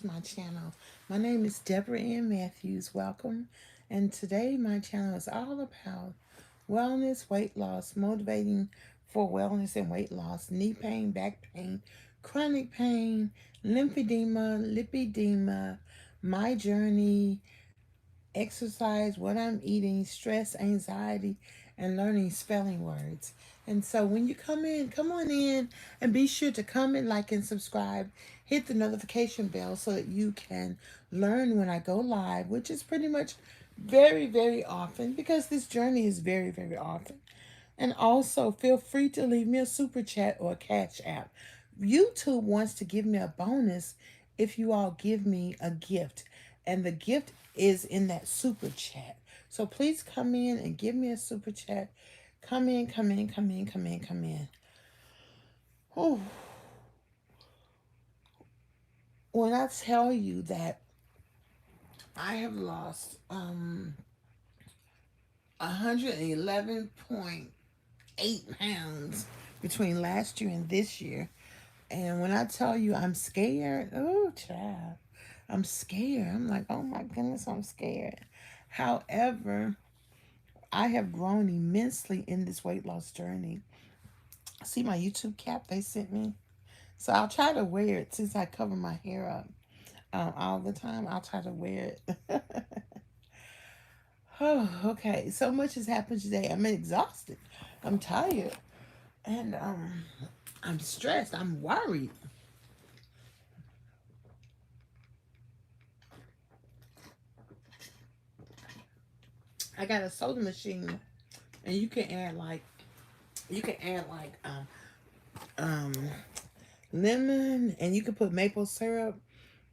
My channel. My name is Debra Ann Matthews. Welcome. And today my channel is all about wellness, weight loss, motivating for wellness and weight loss, knee pain, back pain, chronic pain, lymphedema, lipedema, my journey, exercise, what I'm eating, stress, anxiety, and learning spelling words. And so when you come in, come on in and be sure to comment, like, and subscribe. Hit the notification bell so that you can learn when I go live, which is pretty much very, very often because this journey is very, very often. And also feel free to leave me a super chat or a cash app. YouTube wants to give me a bonus if you all give me a gift. And the gift is in that super chat. So please come in and give me a super chat. Come in, come in, come in, come in, come in. Oh, when I tell you that I have lost 111.8 pounds between last year and this year. And when I tell you I'm scared, oh, child, I'm scared. I'm like, oh my goodness, I'm scared. However, I have grown immensely in this weight loss journey. See my YouTube cap they sent me? So I'll try to wear it since I cover my hair up all the time. I'll try to wear it. Oh, okay. So much has happened today. I'm exhausted. I'm tired. And I'm stressed. I'm worried. I got a soda machine and you can add like um lemon, and you can put maple syrup,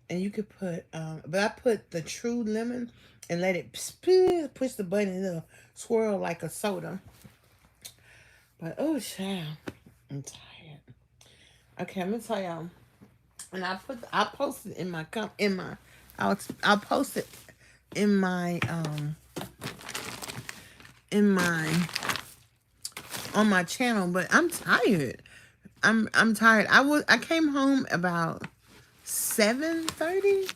and you could put but I put the true lemon and let it push the button and it'll swirl like a soda. But oh child, I'm tired. Okay, I'm gonna tell y'all. And I'll post it in I'll post it in my on my channel. But I'm tired. I'm tired. I came home about 7:30,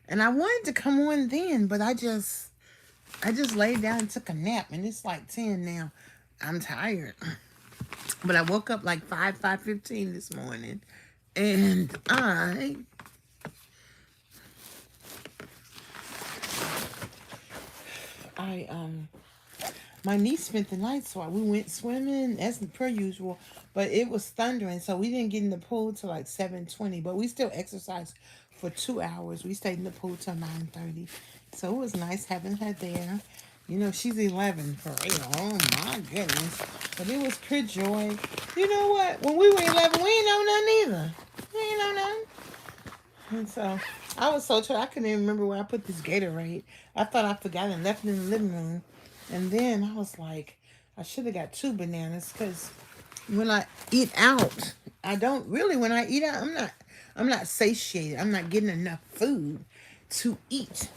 and I wanted to come on then, but I just laid down and took a nap, and it's like 10 now. I'm tired. But I woke up like 5:15 this morning, and I my niece spent the night, so we went swimming as per usual. But it was thundering, so we didn't get in the pool till like 7:20. But we still exercised for 2 hours. We stayed in the pool till 9:30, so it was nice having her there. You know, she's 11 for real. Oh my goodness! But it was pure joy. You know what? When we were 11, we ain't know nothing either. We ain't know nothing. And so I was so tired. I couldn't even remember where I put this Gatorade. I thought I forgot and left it in the living room. And then I was like, I should have got 2 bananas because when I eat out, I don't really. When I eat out, I'm not satiated. I'm not getting enough food to eat.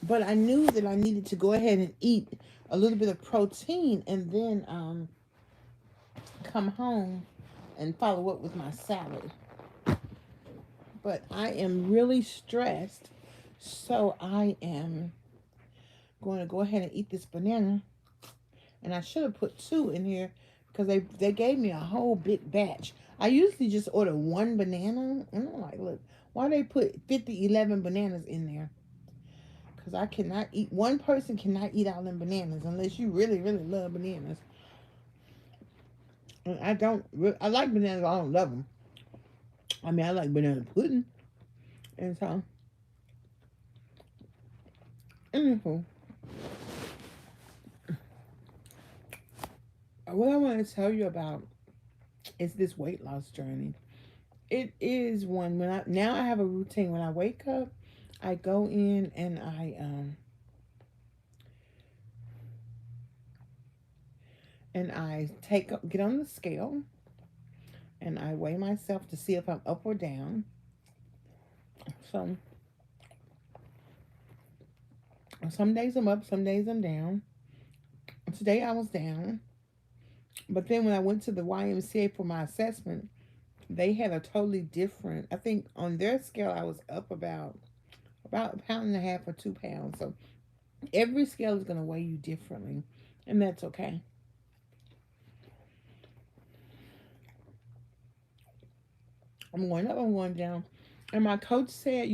But I knew that I needed to go ahead and eat a little bit of protein and then come home and follow up with my salad. But I am really stressed, so I am going to go ahead and eat this banana. And I should have put 2 in here because they gave me a whole big batch. I usually just order 1 banana. And I'm like, look, why they put 11 bananas in there? Because I cannot eat, one person cannot eat all them bananas unless you really, really love bananas. And I don't, I like bananas, but I don't love them. I mean, I like banana pudding. And so, anywho, what I want to tell you about is this weight loss journey. It is one when I have a routine. When I wake up, I go in and I get on the scale and I weigh myself to see if I'm up or down. So some days I'm up, some days I'm down. Today I was down, but then when I went to the YMCA for my assessment, they had a totally different, I think on their scale I was up about a pound and a half or 2 pounds. So every scale is going to weigh you differently, and that's okay. I'm going up, I'm going down. And my coach said,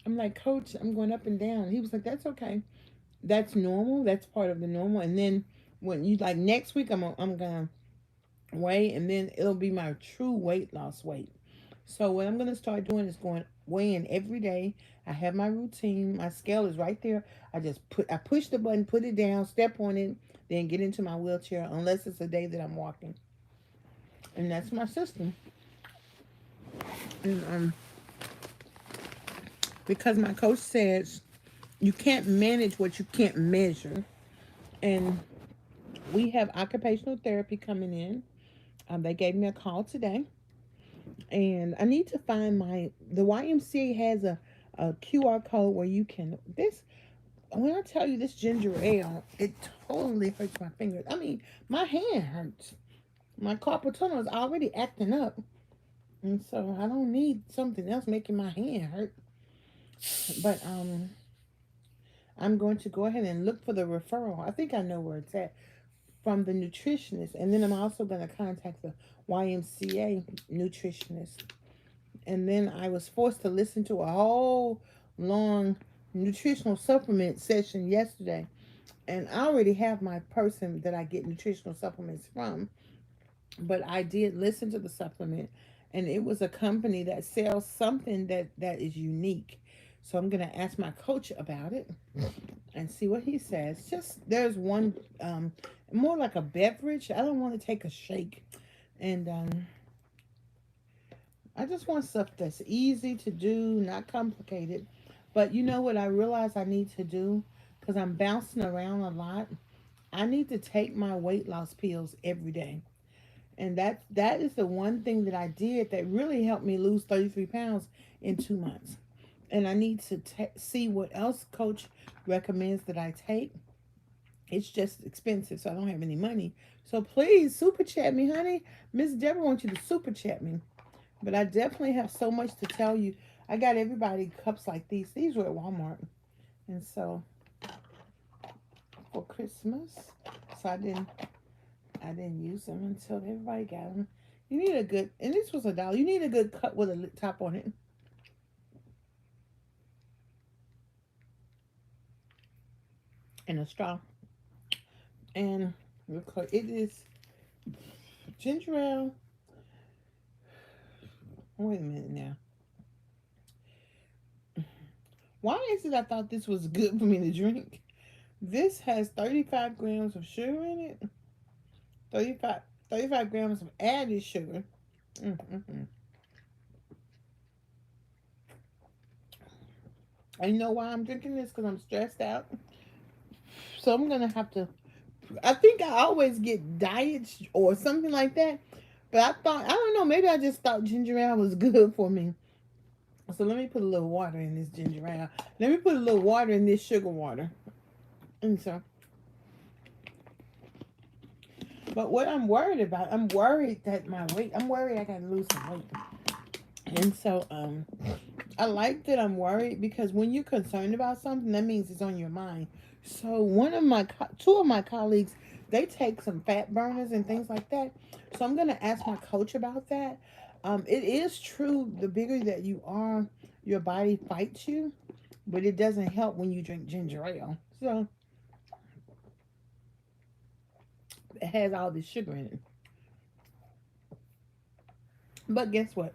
I'm like, Coach, I'm going up and down. He was like, that's okay. That's normal. That's part of the normal. And then when you like next week, I'm gonna weigh, and then it'll be my true weight loss weight. So what I'm gonna start doing is going weighing every day. I have my routine. My scale is right there. I push the button, put it down, step on it, then get into my wheelchair. Unless it's a day that I'm walking, and that's my system. And because my coach says you can't manage what you can't measure, and we have occupational therapy coming in. They gave me a call today, and I need to find the YMCA has a QR code where you can this. When I tell you this ginger ale, it totally hurts my fingers. I mean, my hand hurts. My carpal tunnel is already acting up, and so I don't need something else making my hand hurt. But I'm going to go ahead and look for the referral. I think I know where it's at from the nutritionist, and then I'm also going to contact the YMCA nutritionist. And then I was forced to listen to a whole long nutritional supplement session yesterday, and I already have my person that I get nutritional supplements from, but I did listen to the supplement, and it was a company that sells something that is unique. So I'm gonna ask my coach about it and see what he says. Just there's one more like a beverage. I don't want to take a shake, and I just want stuff that's easy to do, not complicated. But you know what I realize I need to do, because I'm bouncing around a lot. I need to take my weight loss pills every day. And that is the one thing that I did that really helped me lose 33 pounds in 2 months. And I need to see what else coach recommends that I take. It's just expensive, so I don't have any money. So please super chat me, honey. Miss Deborah wants you to super chat me. But I definitely have so much to tell you. I got everybody cups like these. These were at Walmart. And so for Christmas. So I didn't use them until everybody got them. You need a good, and this was $1. You need a good cup with a top on it. And a straw. And it is ginger ale. Wait a minute now. Why is it I thought this was good for me to drink? This has 35 grams of sugar in it. 35 grams of added sugar. Mm-hmm. And you know why I'm drinking this? Because I'm stressed out. So I'm going to have to, I think I always get diet or something like that. But I don't know, maybe I just thought ginger ale was good for me. So let me put a little water in this ginger ale. Let me put a little water in this sugar water. And so, but what I'm worried about, I'm worried that I'm worried I got to lose some weight. And so, I like that I'm worried, because when you're concerned about something, that means it's on your mind. So two of my colleagues, they take some fat burners and things like that. So I'm going to ask my coach about that. It is true, the bigger that you are, your body fights you, but it doesn't help when you drink ginger ale. So it has all this sugar in it. But guess what?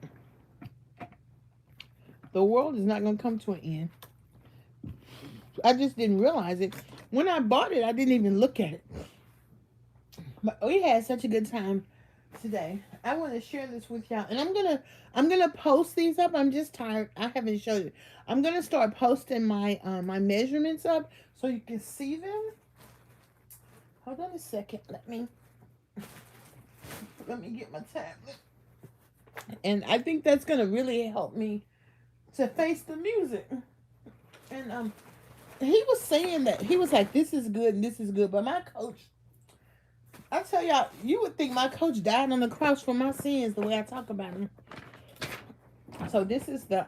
The world is not going to come to an end. I just didn't realize it. When I bought it, I didn't even look at it. But we had such a good time today. I want to share this with y'all, and I'm gonna post these up. I'm just tired. I haven't showed it. I'm gonna start posting my my measurements up so you can see them. Hold on a second. Let me get my tablet. And I think that's gonna really help me to face the music. And he was saying that he was like, this is good and this is good, but my coach, I tell y'all, you would think my coach died on the cross for my sins the way I talk about him. So this is the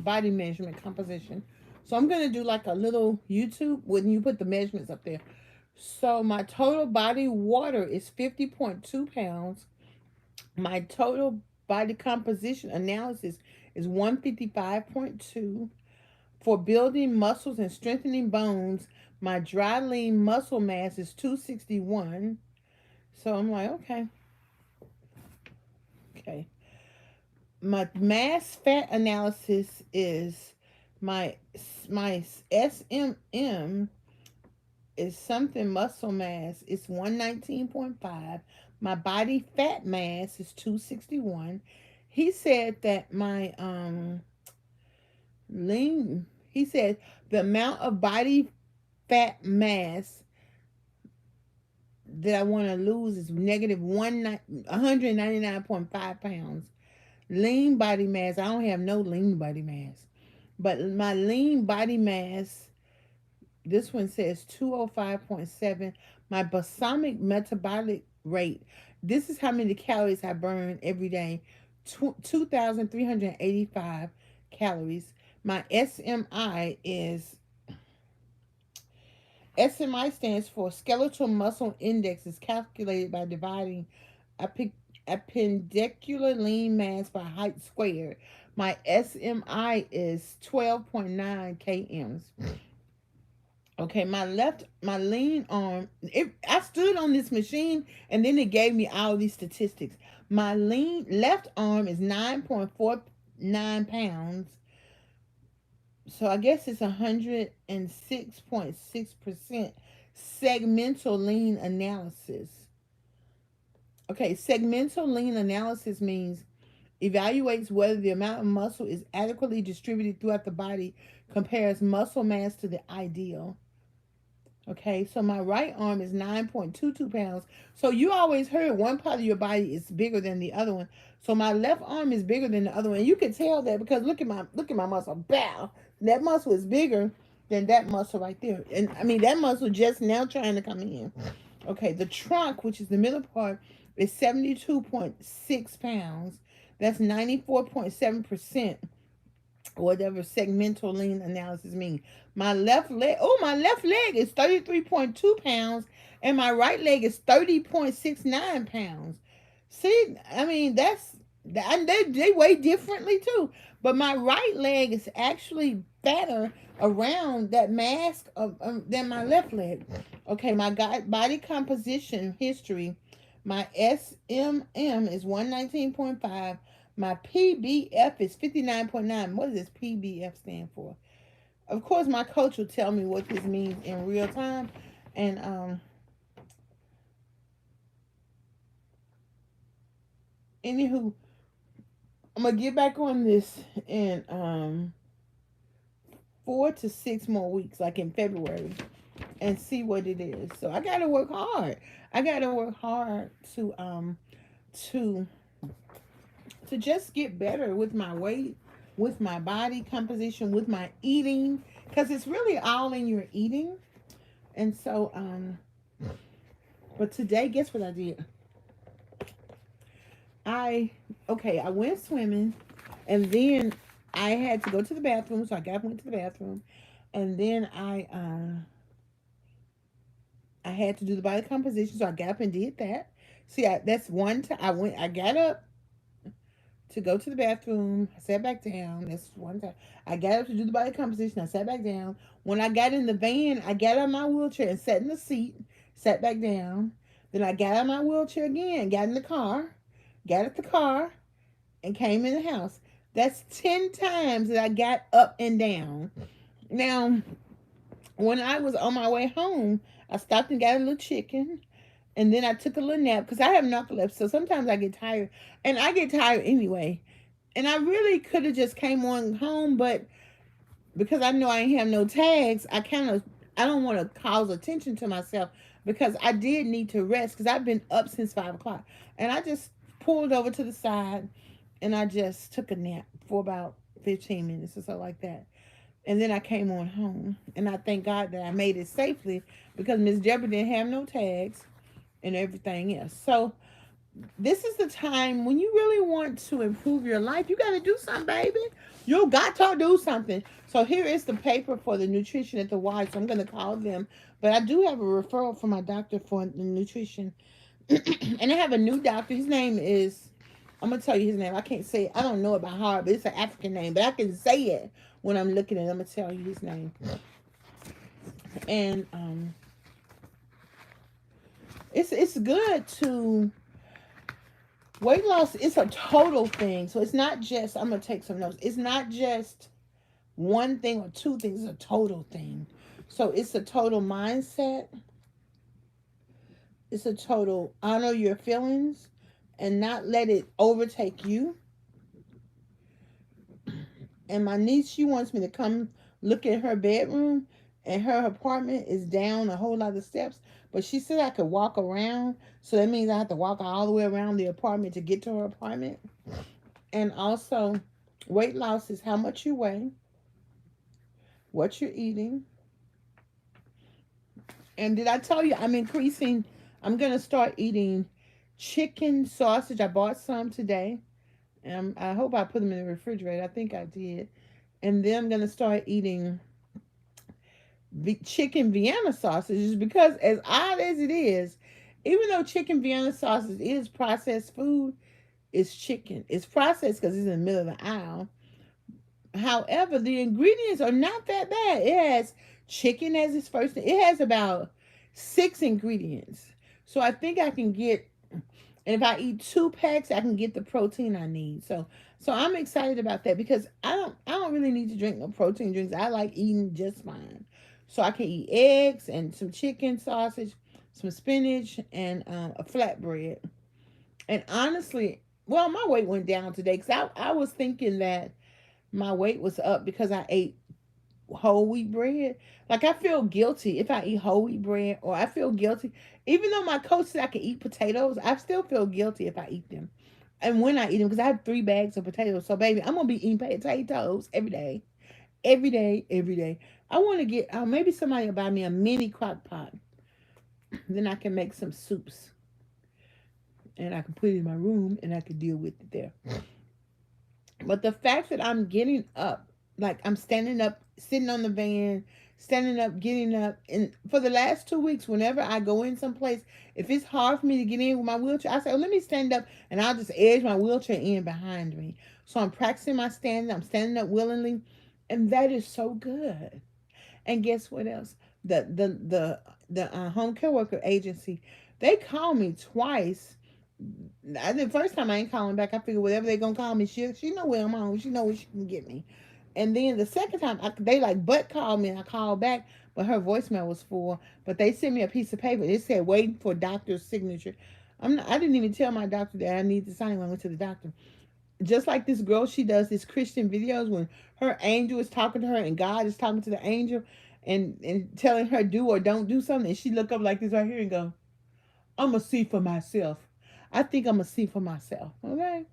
body measurement composition. So I'm gonna do like a little YouTube when you put the measurements up there. So my total body water is 50.2 pounds. My total body composition analysis is 155.2. For building muscles and strengthening bones, my dry lean muscle mass is 261. So I'm like, okay. My mass fat analysis is my SMM is something muscle mass is 119.5. My body fat mass is 261. He said that my lean he said the amount of body fat mass that I want to lose is negative 199.5 pounds. Lean body mass, I don't have no lean body mass. But my lean body mass, this one says 205.7. My balsamic metabolic rate, this is how many calories I burn every day. 2,385 calories. My SMI stands for skeletal muscle index, is calculated by dividing appendicular lean mass by height squared. My SMI is 12.9 kms. Okay, my lean arm, I stood on this machine and then it gave me all these statistics. My lean left arm is 9.49 pounds. So I guess it's 106.6% segmental lean analysis. Okay, segmental lean analysis means evaluates whether the amount of muscle is adequately distributed throughout the body, compares muscle mass to the ideal. Okay, so my right arm is 9.22 pounds. So you always heard one part of your body is bigger than the other one. So my left arm is bigger than the other one. And you can tell that because look at my muscle. Bow. That muscle is bigger than that muscle right there. And I mean that muscle just now trying to come in. Okay, the trunk, which is the middle part, is 72.6 pounds. That's 94.7%. Whatever segmental lean analysis means. My left leg is 33.2 pounds and my right leg is 30.69 pounds. See, I mean, they weigh differently too. But my right leg is actually fatter around that mask than my left leg. Okay, my body composition history. My SMM is 119.5. My PBF is 59.9. What does this PBF stand for? Of course, my coach will tell me what this means in real time. And anywho, I'm gonna get back on this in 4 to 6 more weeks, like in February, and see what it is. So I gotta work hard. I gotta work hard to just get better with my weight, with my body composition, with my eating, because it's really all in your eating. And so but today, guess what I did? I went swimming, and then I had to go to the bathroom, so I got up and went to the bathroom, and then I had to do the body composition, so I got up and did that. See, that's one time I got up to go to the bathroom. I sat back down. That's one time. I got up to do the body composition. I sat back down. When I got in the van, I got out of my wheelchair and sat in the seat, sat back down. Then I got out of my wheelchair again, got in the car, got at the car, and came in the house. That's 10 times that I got up and down. Now, when I was on my way home, I stopped and got a little chicken. And then I took a little nap because I have narcolepsy. So sometimes I get tired. And I get tired anyway. And I really could have just came on home. But because I know I ain't have no tags, I don't want to cause attention to myself. Because I did need to rest. Because I've been up since 5 o'clock. And I just pulled over to the side. And I just took a nap for about 15 minutes or so like that. And then I came on home. And I thank God that I made it safely because Miss Deborah didn't have no tags and everything else. So this is the time when you really want to improve your life. You got to do something, baby. You got to do something. So here is the paper for the nutrition at the Y. So I'm going to call them. But I do have a referral from my doctor for the nutrition. And I have a new doctor. His name is, I'm going to tell you his name. I can't say it. I don't know it by heart, but it's an African name. But I can say it when I'm looking at it. I'm going to tell you his name. And it's good to... Weight loss is a total thing. So it's not just, I'm going to take some notes. It's not just one thing or two things. It's a total thing. So it's a total mindset. It's a total honor your feelings and not let it overtake you. And my niece, she wants me to come look at her bedroom, and her apartment is down a whole lot of steps. But she said I could walk around. So that means I have to walk all the way around the apartment to get to her apartment. And also, weight loss is how much you weigh, what you're eating. And did I tell you I'm increasing? I'm going to start eating chicken sausage. I bought some today. And I hope I put them in the refrigerator. I think I did. And then I'm going to start eating chicken Vienna sausages, because as odd as it is, even though chicken Vienna sausage is processed food, it's chicken. It's processed because it's in the middle of the aisle. However, the ingredients are not that bad. It has chicken as its first thing. It has about 6 ingredients. So I think I can get, and if I eat 2 packs, I can get the protein I need. So I'm excited about that, because I don't really need to drink no protein drinks. I like eating just fine. So I can eat eggs and some chicken sausage, some spinach, and a flatbread. And honestly, well, my weight went down today because I was thinking that my weight was up because I ate whole wheat bread. Like, I feel guilty if I eat whole wheat bread, or I feel guilty. Even though my coach said I can eat potatoes, I still feel guilty if I eat them. And when I eat them, because I have 3 bags of potatoes. So, baby, I'm going to be eating potatoes every day. Every day, every day. I want to get, maybe somebody will buy me a mini crock pot. Then I can make some soups. And I can put it in my room and I can deal with it there. But the fact that I'm getting up, like I'm standing up, sitting on the van, standing up, getting up. And for the last 2 weeks, whenever I go in someplace, if it's hard for me to get in with my wheelchair, I say, oh, let me stand up, and I'll just edge my wheelchair in behind me. So I'm practicing my standing. I'm standing up willingly. And that is so good. And guess what else? The home care worker agency, they called me twice. The first time I ain't calling back. I figured whatever they gonna call me, she know where I'm on. She know where she can get me. And then the second time, they like butt called me, and I called back, but her voicemail was full. But they sent me a piece of paper. It said waiting for doctor's signature. I didn't even tell my doctor that I need to sign when I went to the doctor. Just like this girl, she does these Christian videos when her angel is talking to her and God is talking to the angel, and telling her do or don't do something. And she look up like this right here and go, I'm going to see for myself. I think I'm going to see for myself. Okay.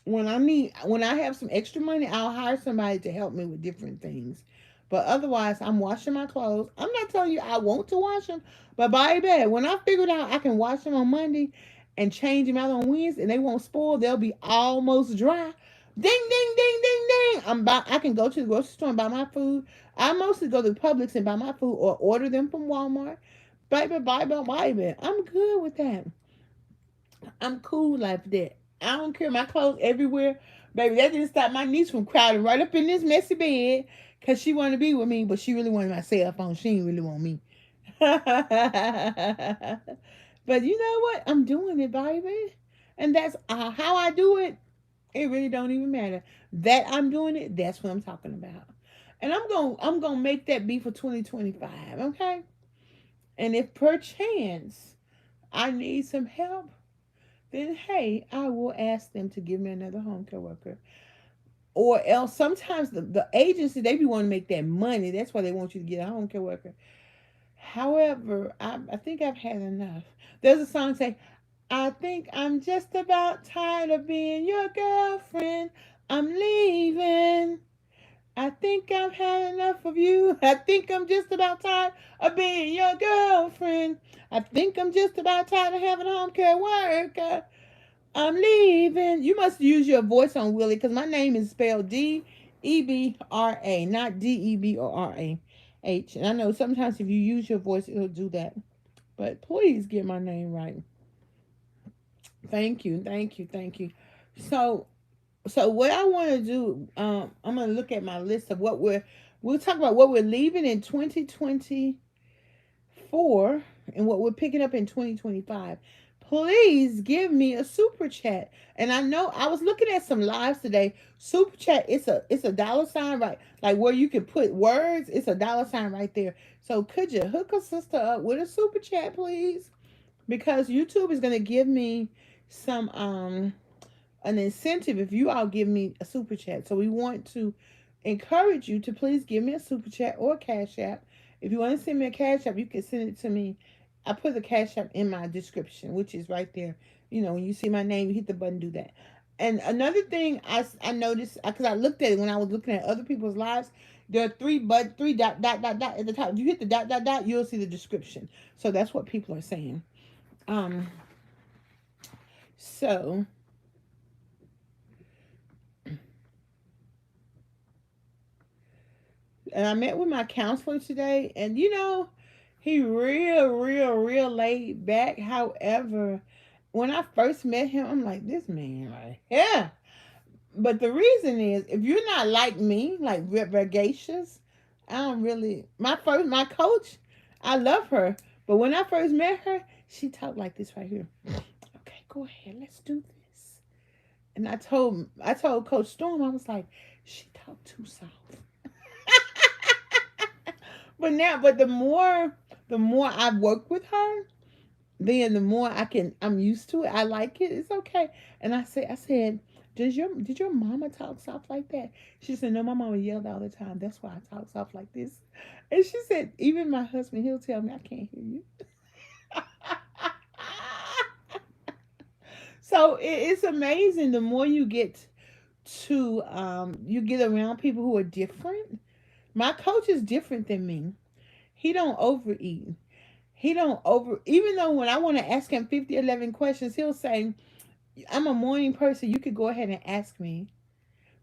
When I have some extra money, I'll hire somebody to help me with different things. But otherwise, I'm washing my clothes. I'm not telling you I want to wash them, but baby, when I figured out I can wash them on Monday and change them out on Wednesday, and they won't spoil, they'll be almost dry. Ding, ding, ding, ding, ding. I can go to the grocery store and buy my food. I mostly go to Publix and buy my food, or order them from Walmart. Baby, baby. I'm good with that. I'm cool like that. I don't care. My clothes everywhere. Baby, that didn't stop my niece from crowding right up in this messy bed because she wanted to be with me, but she really wanted my cell phone. She didn't really want me. But you know what? I'm doing it, baby. And that's how I do it. It really don't even matter. That I'm doing it, that's what I'm talking about. And I'm gonna make that be for 2025, okay? And if perchance I need some help, then hey, I will ask them to give me another home care worker. Or else sometimes the agency, they be wanting to make that money. That's why they want you to get a home care worker. However, I think I've had enough. There's a song say, I think I'm just about tired of being your girlfriend. I'm leaving. I think I've had enough of you. I think I'm just about tired of being your girlfriend. I think I'm just about tired of having home care work. I'm leaving. You must use your voice on Willie because my name is spelled Debra, not Deborah. And I know sometimes if you use your voice, it'll do that. But please get my name right. Thank you, thank you, thank you. So, so what I want to do, I'm gonna look at my list of what we'll talk about what we're leaving in 2024 and what we're picking up in 2025. Please give me a super chat. And I know I was looking at some lives today. Super chat, it's a dollar sign, right? Like where you can put words, it's a dollar sign right there. So could you hook a sister up with a super chat, please? Because YouTube is gonna give me some an incentive if you all give me a super chat. So we want to encourage you to please give me a super chat or a cash app. If you want to send me a cash app, you can send it to me. I put the cash app in my description, which is right there. You know, when you see my name, you hit the button, do that. And another thing I noticed because I looked at it when I was looking at other people's lives. There are three dot at the top. If you hit the dot, you'll see the description. So that's what people are saying. Um, so and I met with my counselor today, and he real laid back. However, when I first met him, I'm like, this man right here. But the reason is, if you're not like me, like gregarious, I don't really. My coach, I love her, but when I first met her, she talked like this right here. Okay, go ahead, let's do this. And I told Coach Storm, I was like, she talked too soft. But the more I've worked with her, then the more I'm used to it. I like it. It's okay. And I said, did your mama talk soft like that? She said, no, my mama yelled all the time. That's why I talk soft like this. And she said, even my husband, he'll tell me I can't hear you. So it's amazing. The more you get around people who are different. My coach is different than me. He don't overeat. He don't over, even though when I want to ask him 50, 11 questions, he'll say, I'm a morning person. You could go ahead and ask me.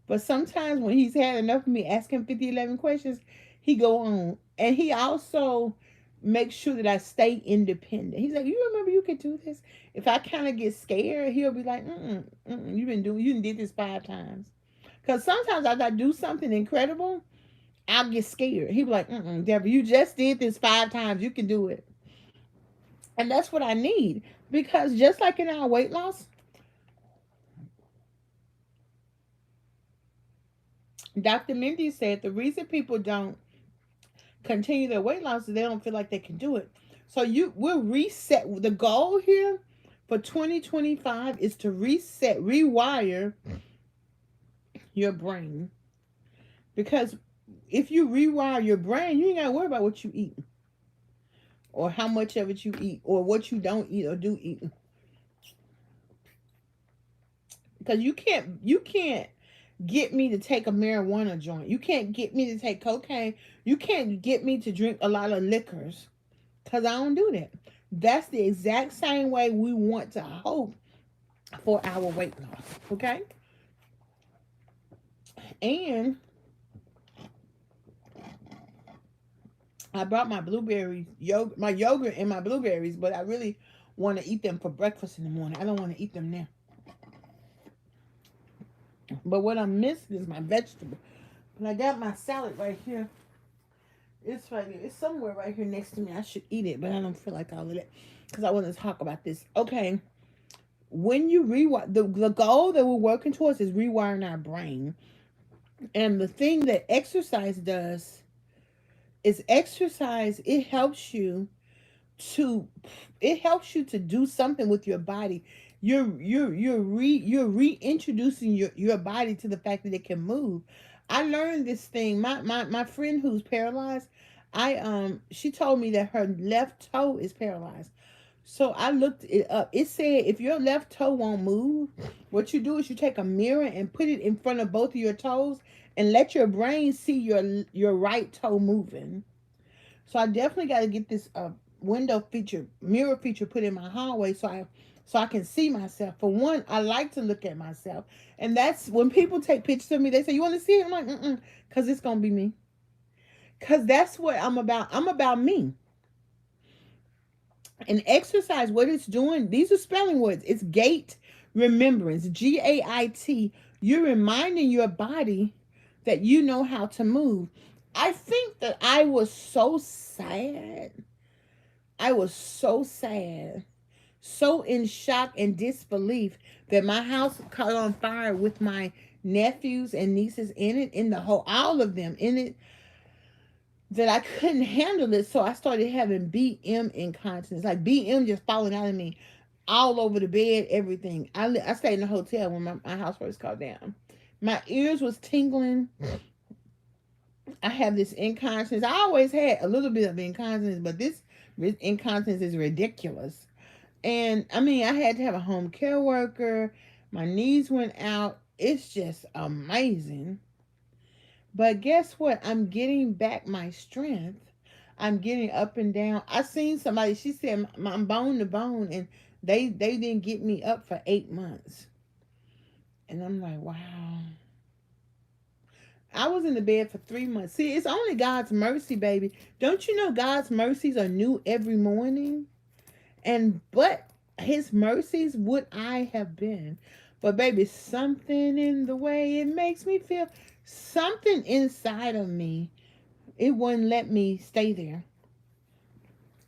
But sometimes when he's had enough of me asking 50, 11 questions, he go on. And he also makes sure that I stay independent. He's like, you remember you could do this? If I kind of get scared, he'll be like, you did this 5 times. Because sometimes as I do something incredible, I'll get scared. He'll be like, Deborah, you just did this 5 times. You can do it. And that's what I need. Because just like in our weight loss, Dr. Mindy said the reason people don't continue their weight loss is they don't feel like they can do it. So we'll reset. The goal here for 2025 is to rewire your brain. Because if you rewire your brain, you ain't got to worry about what you eat or how much of it you eat or what you don't eat or do eat. Because you can't get me to take a marijuana joint. You can't get me to take cocaine. You can't get me to drink a lot of liquors because I don't do that. That's the exact same way we want to hope for our weight loss. Okay? And I brought my blueberries, my yogurt and my blueberries, but I really want to eat them for breakfast in the morning. I don't want to eat them now. But what I'm missing is my vegetable. But I got my salad right here. It's right here. It's somewhere right here next to me. I should eat it, but I don't feel like all of that because I want to talk about this. Okay. When you rewire, the goal that we're working towards is rewiring our brain. And the thing that exercise does is exercise, it helps you to do something with your body. You're reintroducing your body to the fact that it can move. I learned this thing. My friend who's paralyzed, she told me that her left toe is paralyzed. So I looked it up. It said if your left toe won't move, what you do is you take a mirror and put it in front of both of your toes and let your brain see your right toe moving. So I definitely got to get this window feature, mirror feature put in my hallway so I can see myself. For one, I like to look at myself. And that's when people take pictures of me, they say, "You want to see it?" I'm like, "Mm-mm," cuz it's going to be me. Cuz that's what I'm about. I'm about me. And exercise, what it's doing, these are spelling words. It's gait remembrance, GAIT. You're reminding your body that you know how to move. I think that I was so sad. I was so sad, so in shock and disbelief that my house caught on fire with my nephews and nieces in it, in the whole, all of them in it, that I couldn't handle it. So I started having BM incontinence, like BM just falling out of me all over the bed, everything. I stayed in a hotel when my house first caught down. My ears was tingling. I have this incontinence. I always had a little bit of incontinence, but this incontinence is ridiculous. And I mean, I had to have a home care worker. My knees went out. It's just amazing. But guess what? I'm getting back my strength. I'm getting up and down. I seen somebody, she said I'm bone to bone, and they didn't get me up for 8 months. And I'm like, wow. I was in the bed for 3 months. See, it's only God's mercy, baby. Don't you know God's mercies are new every morning? And but his mercies would I have been. But baby, something in the way it makes me feel, something inside of me, it wouldn't let me stay there.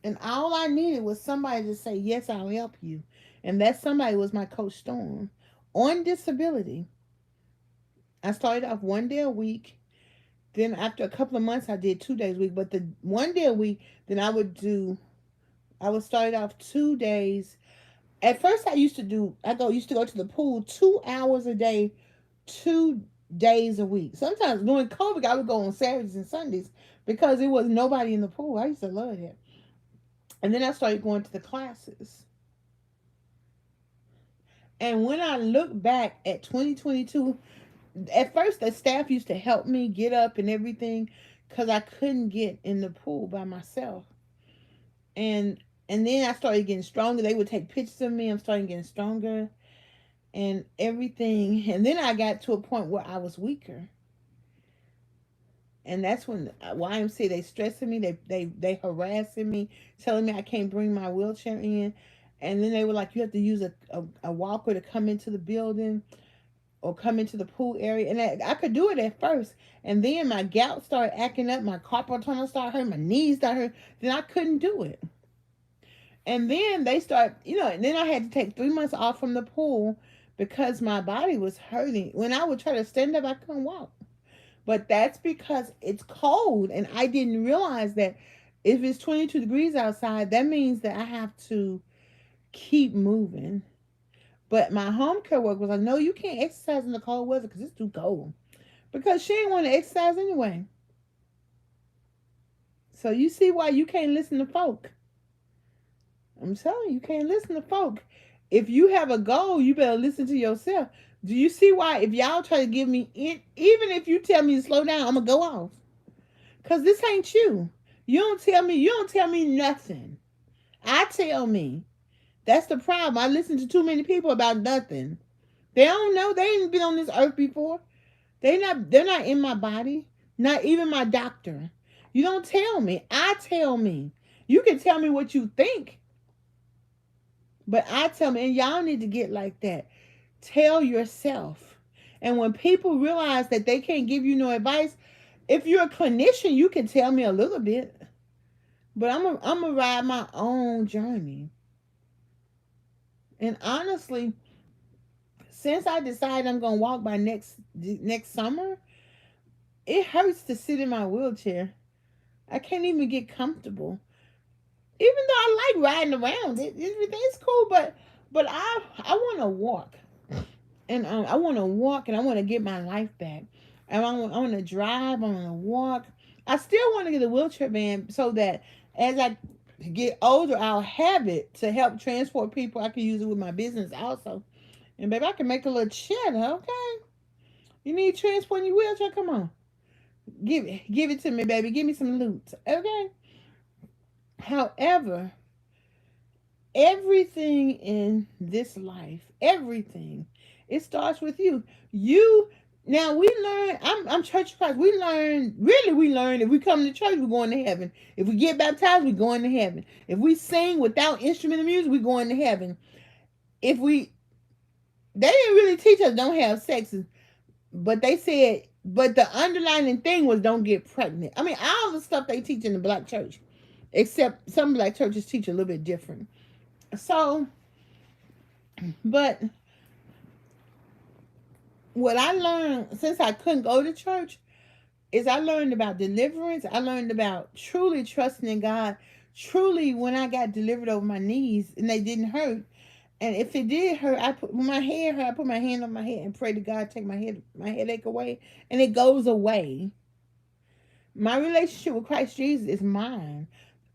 And all I needed was somebody to say, "Yes, I'll help you." And that somebody was my coach Storm on disability. I started off 1 day a week. Then after a couple of months, I did 2 days a week. But the 1 day a week, then I would start off 2 days. At first, used to go to the pool 2 hours a day, 2 days a week. Sometimes during COVID, I would go on Saturdays and Sundays because there was nobody in the pool. I used to love that. And then I started going to the classes. And when I look back at 2022, at first the staff used to help me get up and everything because I couldn't get in the pool by myself. And then I started getting stronger. They would take pictures of me. I'm starting getting stronger and everything. And then I got to a point where I was weaker. And that's when YMCA, they stressing me, they harassing me, telling me I can't bring my wheelchair in. And then they were like, you have to use a walker to come into the building or come into the pool area. And I could do it at first. And then my gout started acting up, my carpal tunnel started hurting, my knees started hurting. Then I couldn't do it. And then they start, and then I had to take 3 months off from the pool because my body was hurting. When I would try to stand up, I couldn't walk. But that's because it's cold. And I didn't realize that if it's 22 degrees outside, that means that I have to keep moving. But my home care worker was like, "No, you can't exercise in the cold weather because it's too cold." Because she didn't want to exercise anyway. So you see why you can't listen to folk. I'm telling you, you can't listen to folk. If you have a goal, you better listen to yourself. Do you see why if y'all try to give me, even if you tell me to slow down, I'm going to go off? Because this ain't you. You don't tell me nothing. I tell me. That's the problem. I listen to too many people about nothing. They don't know. They ain't been on this earth before. They're not in my body. Not even my doctor. You don't tell me. I tell me. You can tell me what you think. But I tell me, and y'all need to get like that. Tell yourself. And when people realize that they can't give you no advice, if you're a clinician, you can tell me a little bit. But I'm gonna ride my own journey. And honestly, since I decided I'm gonna walk by next summer, it hurts to sit in my wheelchair. I can't even get comfortable. Even though I like riding around, everything's cool. But I want to walk, and I want to walk, and I want to get my life back. And I want to drive. I want to walk. I still want to get a wheelchair van so that as I get older, I'll have it to help transport people. I can use it with my business also. And baby, I can make a little cheddar, okay? You need transport in your wheelchair? Come on. Give it to me, baby. Give me some loot. Okay? However, everything in this life, everything, it starts with you. You now we learn. I'm Church of Christ. We learn. If we come to church, we're going to heaven. If we get baptized, we're going to heaven. If we sing without instrument of music, we're going to heaven. If we, they didn't really teach us don't have sex, but they said, but the underlying thing was don't get pregnant. I mean, all the stuff they teach in the black church, except some black churches teach a little bit different. So, but what I learned since I couldn't go to church is I learned about deliverance. I learned about truly trusting in God. Truly, when I got delivered over my knees and they didn't hurt, and if it did hurt, I put my head hurt. I put my hand on my head and pray to God take my headache away, and it goes away. My relationship with Christ Jesus is mine.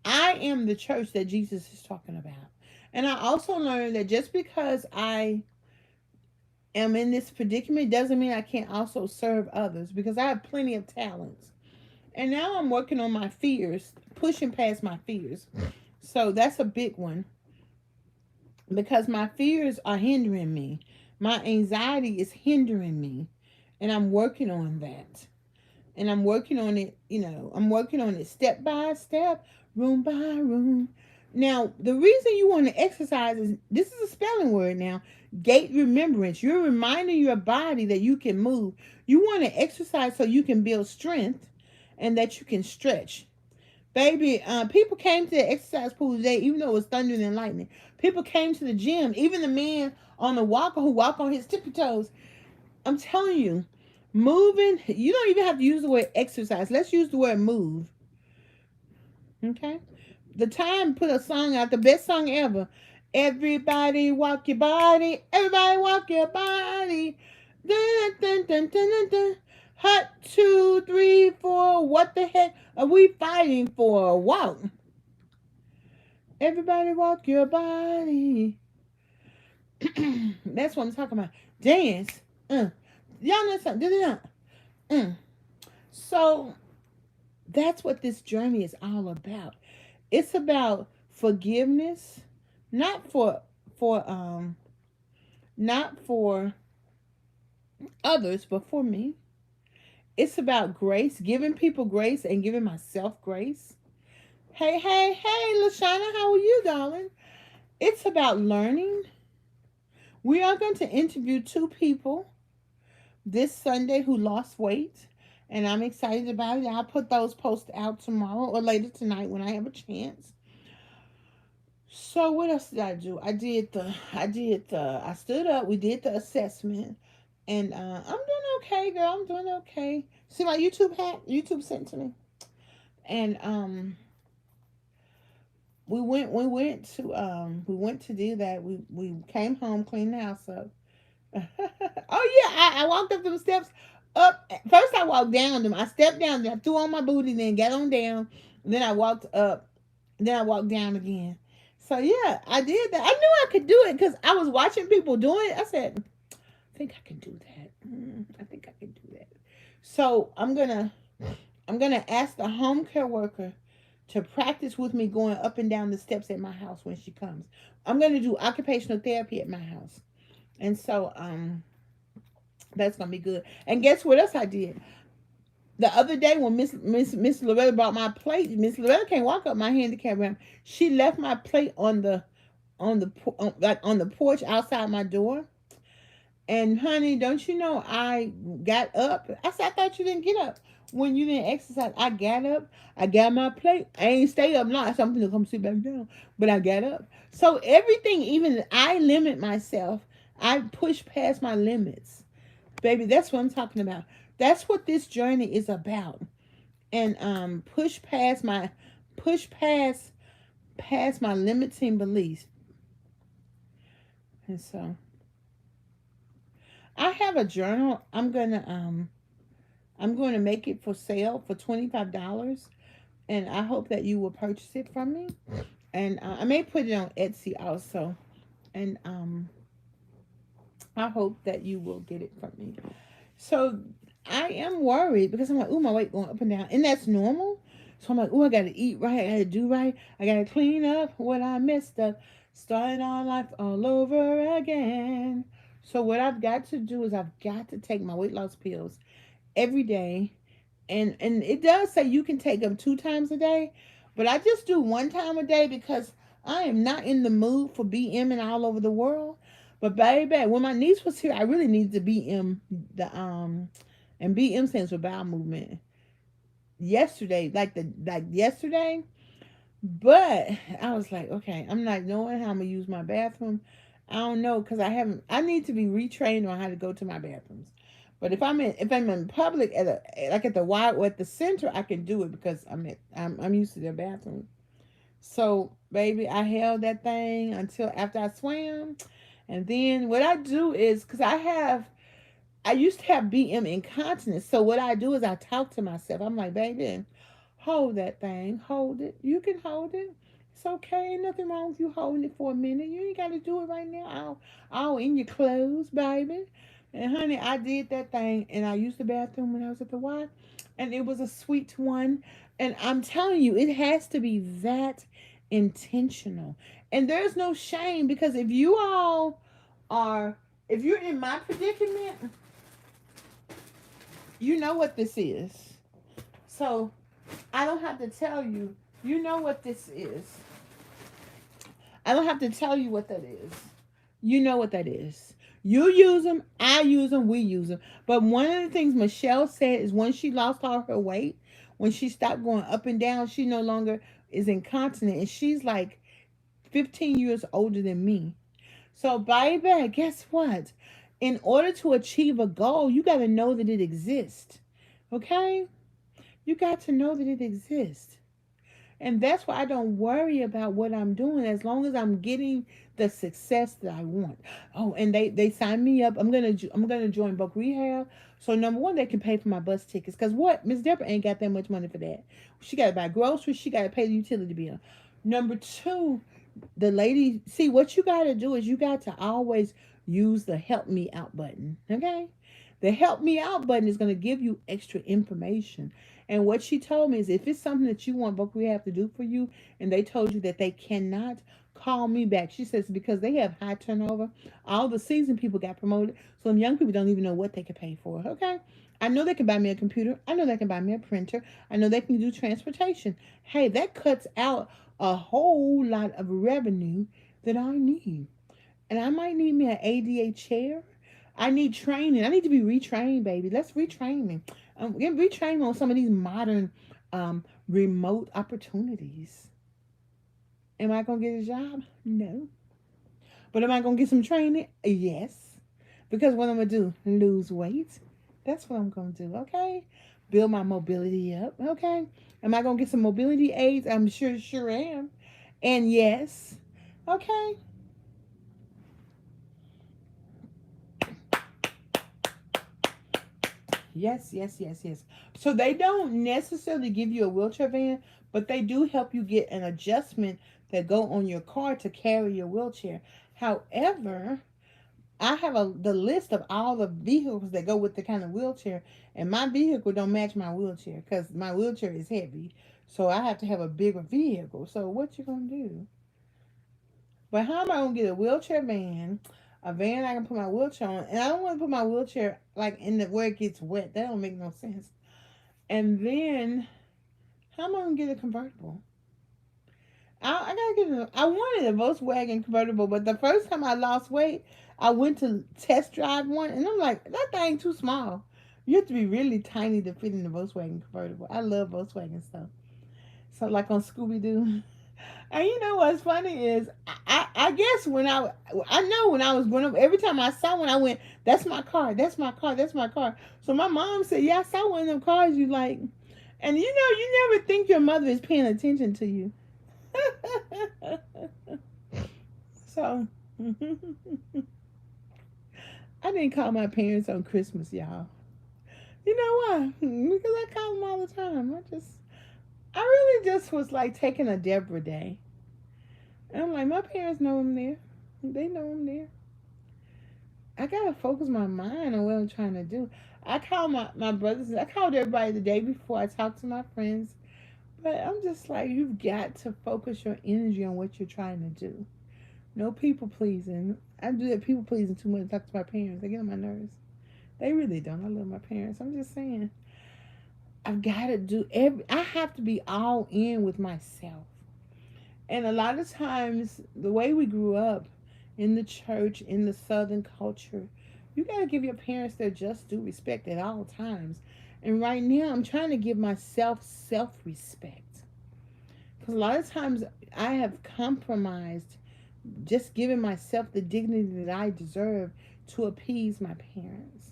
I am the church that Jesus is talking about. And I also learned that just because I am in this predicament doesn't mean I can't also serve others, because I have plenty of talents. And now I'm working on my fears, pushing past my fears. So that's a big one, because my fears are hindering me. My anxiety is hindering me. And I'm working on that. And I'm working on it, I'm working on it step by step, room by room. Now, the reason you want to exercise is, this is a spelling word now, gait remembrance. You're reminding your body that you can move. You want to exercise so you can build strength and that you can stretch. Baby, people came to the exercise pool today, even though it was thundering and lightning. People came to the gym, even the man on the walker who walked on his tippy toes. I'm telling you, moving, you don't even have to use the word exercise. Let's use the word move. Okay? The Time put a song out, the best song ever. Everybody walk your body. Everybody walk your body. Dun, dun, dun, dun, dun, dun. Hot 2, 3, 4. What the heck are we fighting for? Walk. Everybody walk your body. That's what I'm talking about. Dance. Y'all know something. So that's what this journey is all about. It's about forgiveness, not for others, but for me. It's about grace, giving people grace and giving myself grace. Hey, LaShawna, how are you, darling? It's about learning. We are going to interview 2 people this Sunday who lost weight, and I'm excited about it. I'll put those posts out tomorrow or later tonight when I have a chance. So what else did I do? I stood up, we did the assessment, and I'm doing okay, girl. I'm doing okay. See my YouTube hat? YouTube sent to me. And we went to do that. We came home, cleaned the house up. Oh yeah, I walked up them steps. Up first, I walked down them. I stepped down them, I threw on my booty, then got on down. Then I walked up. Then I walked down again. So yeah, I did that. I knew I could do it because I was watching people doing it. I said, I think I can do that. I think I can do that. So I'm gonna ask the home care worker to practice with me going up and down the steps at my house when she comes. I'm gonna do occupational therapy at my house. And so that's gonna be good. And guess what else I did? The other day when Miss Loretta brought my plate, Miss Loretta can't walk up my handicap ramp. She left my plate on the porch outside my door. And honey, don't you know I got up? I said, I thought you didn't get up when you didn't exercise. I got up. I got my plate. I ain't stay up long. Something to come sit back down. But I got up. So everything, even I limit myself. I push past my limits. Baby, that's what I'm talking about. That's what this journey is about. And push past my limiting beliefs. And so I have a journal. I'm going to make it for sale for $25, and I hope that you will purchase it from me. And I may put it on Etsy also. And I hope that you will get it from me. So I am worried because I'm like, ooh, my weight going up and down. And that's normal. So I'm like, ooh, I got to eat right. I got to do right. I got to clean up what I messed up. Starting our life all over again. So what I've got to do is I've got to take my weight loss pills every day. And it does say you can take them 2 times a day. But I just do 1 time a day because I am not in the mood for BMing all over the world. But baby, when my niece was here, I really needed to BM and BM stands for bowel movement. Yesterday, like yesterday, but I was like, okay, I'm not knowing how I'm gonna use my bathroom. I don't know because I haven't. I need to be retrained on how to go to my bathrooms. But if I'm in public at like at the Y or at the center, I can do it because I'm used to their bathroom. So baby, I held that thing until after I swam, and then what I do is because I used to have BM incontinence. So what I do is I talk to myself. I'm like, baby, hold that thing. Hold it. You can hold it. It's okay. Ain't nothing wrong with you holding it for a minute. You ain't got to do it right now. All in your clothes, baby. And honey, I did that thing, and I used the bathroom when I was at the Y, and it was a sweet one. And I'm telling you, it has to be that intentional. And there's no shame because if you're in my predicament, you know what this is. So I don't have to tell you. You know what this is. I don't have to tell you what that is. You know what that is. You use them, I use them, we use them. But one of the things Michelle said is when she lost all her weight, when she stopped going up and down, she no longer is incontinent. And she's like 15 years older than me. So, baby, guess what? In order to achieve a goal, you got to know that it exists. Okay? You got to know that it exists. And that's why I don't worry about what I'm doing as long as I'm getting the success that I want. Oh, and they signed me up. I'm gonna join Book Rehab. So number one, they can pay for my bus tickets. Cause what Miss Debra ain't got that much money for that. She got to buy groceries. She got to pay the utility bill. Number two, the lady. See, what you got to do is you got to always use the help me out button. Okay. The help me out button is going to give you extra information. And what she told me is if it's something that you want Book Rehab to do for you and they told you that they cannot, call me back. She says because they have high turnover. All the seasoned people got promoted. So them young people don't even know what they could pay for. Okay. I know they can buy me a computer. I know they can buy me a printer. I know they can do transportation. Hey, that cuts out a whole lot of revenue that I need. And I might need me an ADA chair. I need training. I need to be retrained, baby. Let's retrain me. Get retrained on some of these modern remote opportunities. Am I going to get a job? No. But am I going to get some training? Yes. Because what I'm going to do? Lose weight. That's what I'm going to do, okay? Build my mobility up, okay? Am I going to get some mobility aids? I'm sure am. And yes, okay? Yes, yes, yes, yes. So they don't necessarily give you a wheelchair van, but they do help you get an adjustment that go on your car to carry your wheelchair. However, I have the list of all the vehicles that go with the kind of wheelchair, and my vehicle don't match my wheelchair because my wheelchair is heavy. So I have to have a bigger vehicle. So what you gonna do? But how am I gonna get a wheelchair van, a van I can put my wheelchair on, and I don't want to put my wheelchair like in the where it gets wet. That don't make no sense. And then how am I gonna get a convertible? I gotta get I wanted a Volkswagen convertible, but the first time I lost weight, I went to test drive one, and I'm like, that thing too small. You have to be really tiny to fit in the Volkswagen convertible. I love Volkswagen stuff. So like on Scooby Doo. And you know what's funny is I guess I know when I was growing up, every time I saw one, I went, that's my car, that's my car, that's my car. So my mom said, yeah, I saw one of them cars you like. And you know, you never think your mother is paying attention to you. So I didn't call my parents on Christmas, y'all. You know why? Because I call them all the time. I really just was like taking a Debra day. And I'm like, my parents know I'm there. They know I'm there. I gotta focus my mind on what I'm trying to do. I called my brothers. I called everybody the day before. I talked to my friends. But I'm just like, you've got to focus your energy on what you're trying to do. No people pleasing. I do that people pleasing too much. Talk to my parents. They get on my nerves. They really don't. I love my parents. I'm just saying, I've got to do I have to be all in with myself. And a lot of times, the way we grew up in the church, in the Southern culture, you got to give your parents their just due respect at all times. And right now, I'm trying to give myself self respect. Because a lot of times, I have compromised just giving myself the dignity that I deserve to appease my parents.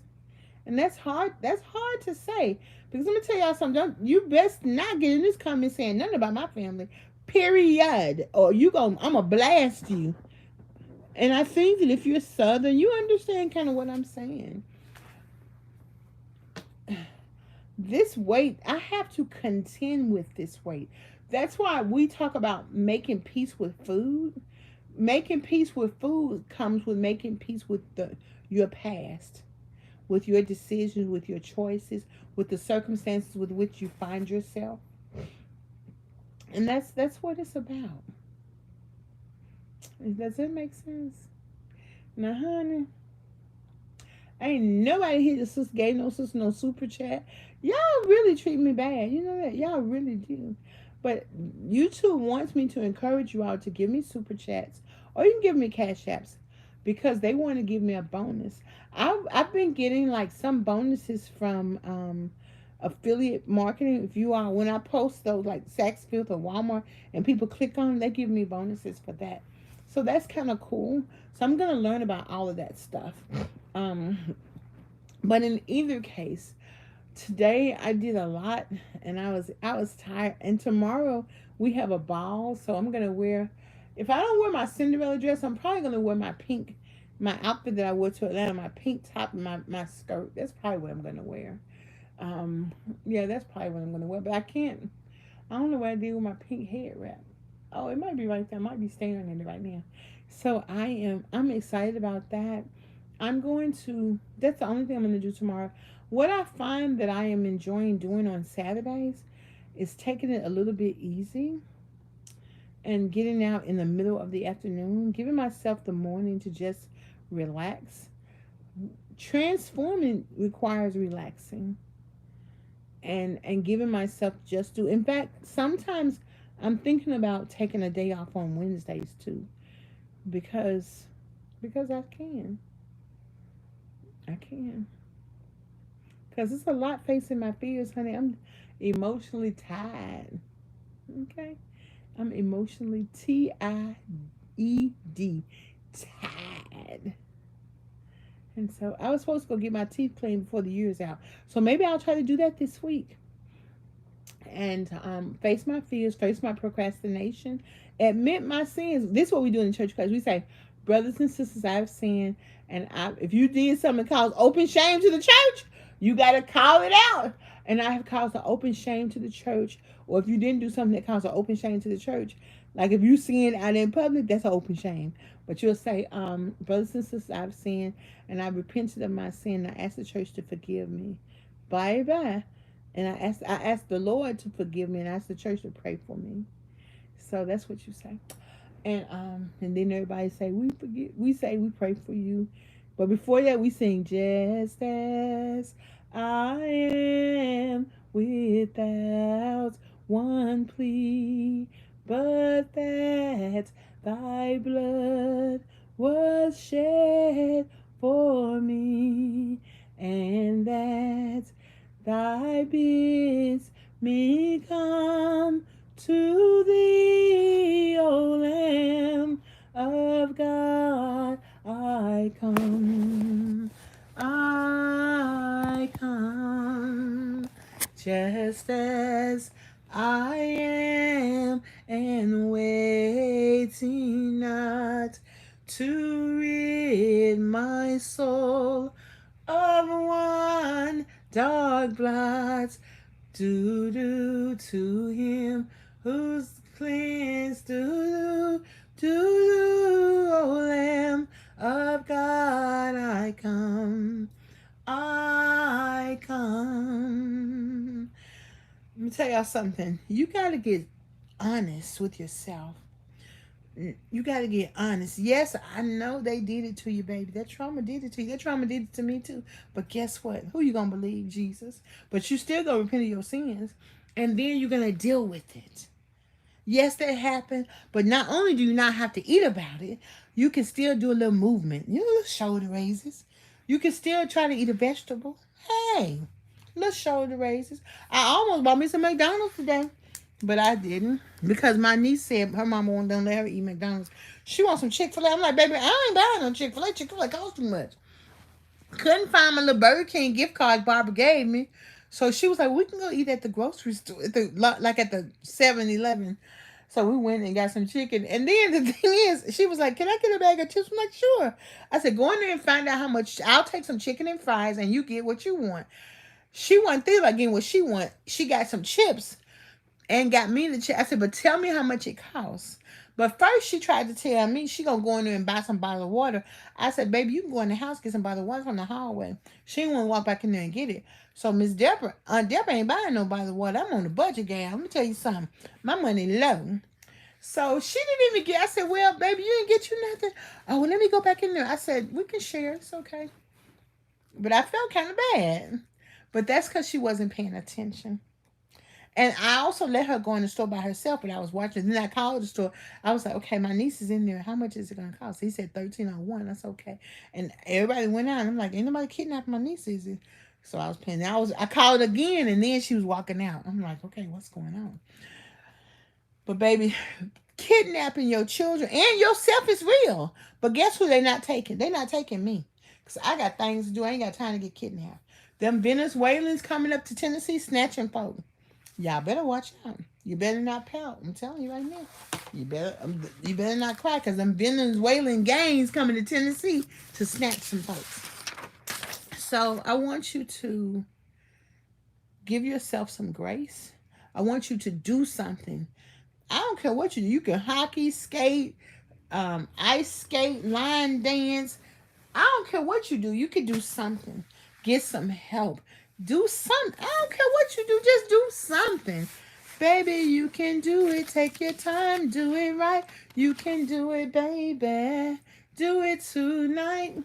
And that's hard. That's hard to say. Because let me tell y'all something. You best not get in this comment saying nothing about my family. Period. Or I'm gonna blast you. And I think that if you're Southern, you understand kind of what I'm saying. This weight, I have to contend with this weight. That's why we talk about making peace with food. Making peace with food comes with making peace with your past, with your decisions, with your choices, with the circumstances with which you find yourself. And that's what it's about. Does that make sense? Now, honey, ain't nobody here that sister gave no sister no super chat. Y'all really treat me bad. You know that? Y'all really do. But YouTube wants me to encourage you all to give me super chats, or you can give me cash apps, because they want to give me a bonus. I've been getting like some bonuses from affiliate marketing. If you are, when I post those like Saks Fifth or Walmart and people click on them, they give me bonuses for that. So that's kind of cool. So I'm gonna learn about all of that stuff. But in either case, today I did a lot, and I was tired. And tomorrow we have a ball, so I'm gonna wear. If I don't wear my Cinderella dress, I'm probably gonna wear my outfit that I wore to Atlanta, my pink top and my skirt. That's probably what I'm gonna wear. Um, yeah, that's probably what I'm gonna wear. But I can't. I don't know what I did with my pink head wrap. Oh, it might be right there. I might be standing in it right now. So I'm excited about that. That's the only thing I'm going to do tomorrow. What I find that I am enjoying doing on Saturdays is taking it a little bit easy and getting out in the middle of the afternoon, giving myself the morning to just relax. Transforming requires relaxing and giving myself just do. In fact, sometimes I'm thinking about taking a day off on Wednesdays too, because I can. I can. Because it's a lot facing my fears, honey. I'm emotionally tired. Okay? I'm emotionally TIED. Tired. And so I was supposed to go get my teeth cleaned before the year's out. So maybe I'll try to do that this week. And face my fears, face my procrastination, admit my sins. This is what we do in the church class. We say, brothers and sisters, I have sinned. And if you did something that caused open shame to the church, you got to call it out. And I have caused an open shame to the church. Or if you didn't do something that caused an open shame to the church, like if you sin out in public, that's an open shame. But you'll say, brothers and sisters, I've sinned, and I repented of my sin. And I asked the church to forgive me. Bye-bye. And I asked the Lord to forgive me, and I asked the church to pray for me. So that's what you say. And then everybody say, we say we pray for you. But before that, we sing, just as I am, without one plea, but that thy blood was shed for me, and that thy bids me come to thee, O Lamb of God. I come, just as I am, and waiting not to rid my soul of one dark blot, do to him who's cleansed, do To you, O Lamb of God, I come. I come. Let me tell y'all something. You got to get honest with yourself. You got to get honest. Yes, I know they did it to you, baby. That trauma did it to you. That trauma did it to me too. But guess what? Who you going to believe? Jesus. But you still going to repent of your sins. And then you're going to deal with it. Yes, that happened. But not only do you not have to eat about it, you can still do a little movement. You know, little shoulder raises. You can still try to eat a vegetable. Hey, little shoulder raises. I almost bought me some McDonald's today. But I didn't because my niece said her mama won't let her eat McDonald's. She wants some Chick-fil-A. I'm like, baby, I ain't buying no Chick-fil-A. Chick-fil-A costs too much. Couldn't find my little Burger King gift card Barbara gave me. So she was like, we can go eat at the grocery store, like at the 7-Eleven. So we went and got some chicken. And then the thing is, she was like, can I get a bag of chips? I'm like, sure. I said, go in there and find out how much. I'll take some chicken and fries and you get what you want. She wasn't thinking about getting what she want. She got some chips and got me the check. I said, but tell me how much it costs. But first she tried to tell me she gonna go in there and buy some bottled water. I said, baby, you can go in the house, get some bottled water from the hallway. She didn't want to walk back in there and get it. So Miss Debra, Aunt Debra ain't buying no bottled water. I'm on a budget, gal. Let me tell you something. My money low. So she didn't even get, I said, well, baby, you didn't get you nothing. Oh, well, let me go back in there. I said, we can share. It's okay. But I felt kind of bad. But that's because she wasn't paying attention. And I also let her go in the store by herself, but I was watching. Then I called the store. I was like, okay, my niece is in there. How much is it going to cost? He said $13.01. That's okay. And everybody went out. I'm like, ain't nobody kidnapping my niece, is it? So I was paying. I called again, and then she was walking out. I'm like, okay, what's going on? But baby, kidnapping your children and yourself is real. But guess who they're not taking? They're not taking me. Because I got things to do. I ain't got time to get kidnapped. Them Venezuelans coming up to Tennessee snatching folks. Y'all better watch out. You better not pout. I'm telling you right now. You better not cry because them Venezuelan gangs coming to Tennessee to snatch some folks. So I want you to give yourself some grace. I want you to do something. I don't care what you do. You can hockey, skate, ice skate, line dance. I don't care what you do. You can do something. Get some help. Do something. I don't care what you do. Just do something. Baby, you can do it. Take your time. Do it right. You can do it, baby. Do it tonight.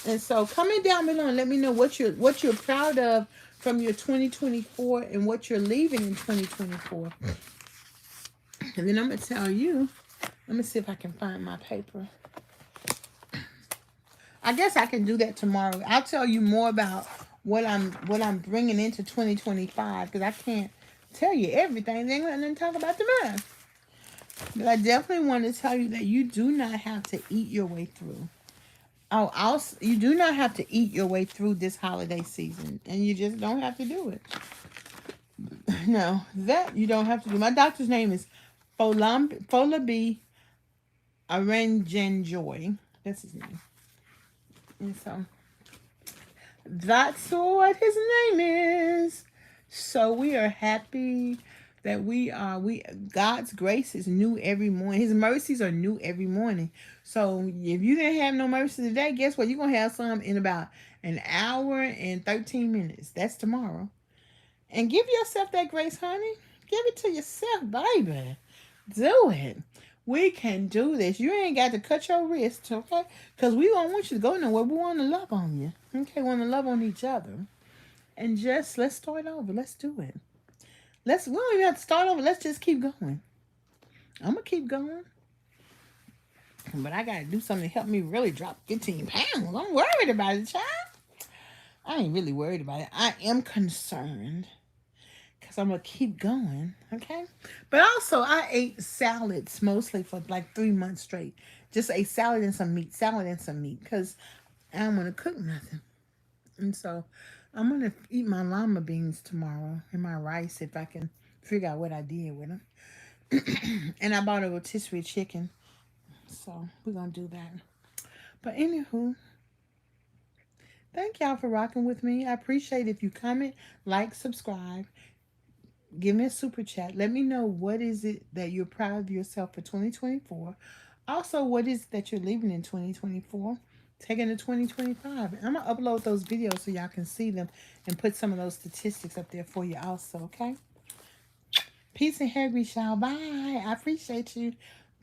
And so comment down below and let me know what you're proud of from your 2024 and what you're leaving in 2024. And then I'm going to tell you. Let me see if I can find my paper. I guess I can do that tomorrow. I'll tell you more about what I'm bringing into 2025 because I can't tell you everything. They ain't got nothing to talk about tomorrow. But I definitely want to tell you that you do not have to eat your way through. You do not have to eat your way through this holiday season, and you just don't have to do it. No, that you don't have to do. My doctor's name is Folabi Aranjanjoy. That's his name. And so that's what his name is. So we are happy that God's grace is new every morning. His mercies are new every morning. So if you didn't have no mercy today, guess what? You're going to have some in about an hour and 13 minutes. That's tomorrow. And give yourself that grace, honey. Give it to yourself, baby. Do it. We can do this. You ain't got to cut your wrist, okay? Because we don't want you to go nowhere. We want to love on you. Okay, we want to love on each other. And just, let's start over. Let's do it. We don't even have to start over. Let's just keep going. I'm going to keep going. But I got to do something to help me really drop 15 pounds. I'm worried about it, child. I ain't really worried about it. I am concerned. Because I'm going to keep going, okay? But also, I ate salads mostly for like 3 months straight. Just ate salad and some meat, because I don't want to cook nothing. And so, I'm going to eat my llama beans tomorrow and my rice if I can figure out what I did with them. And I bought a rotisserie chicken. So, we're going to do that. But anywho, thank y'all for rocking with me. I appreciate if you comment, like, subscribe. Give me a super chat. Let me know what is it that you're proud of yourself for 2024. Also, what is it that you're leaving in 2024, taking to 2025. And I'm going to upload those videos so y'all can see them and put some of those statistics up there for you also, okay? Peace and hair grease, y'all. Bye. I appreciate you.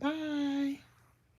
Bye.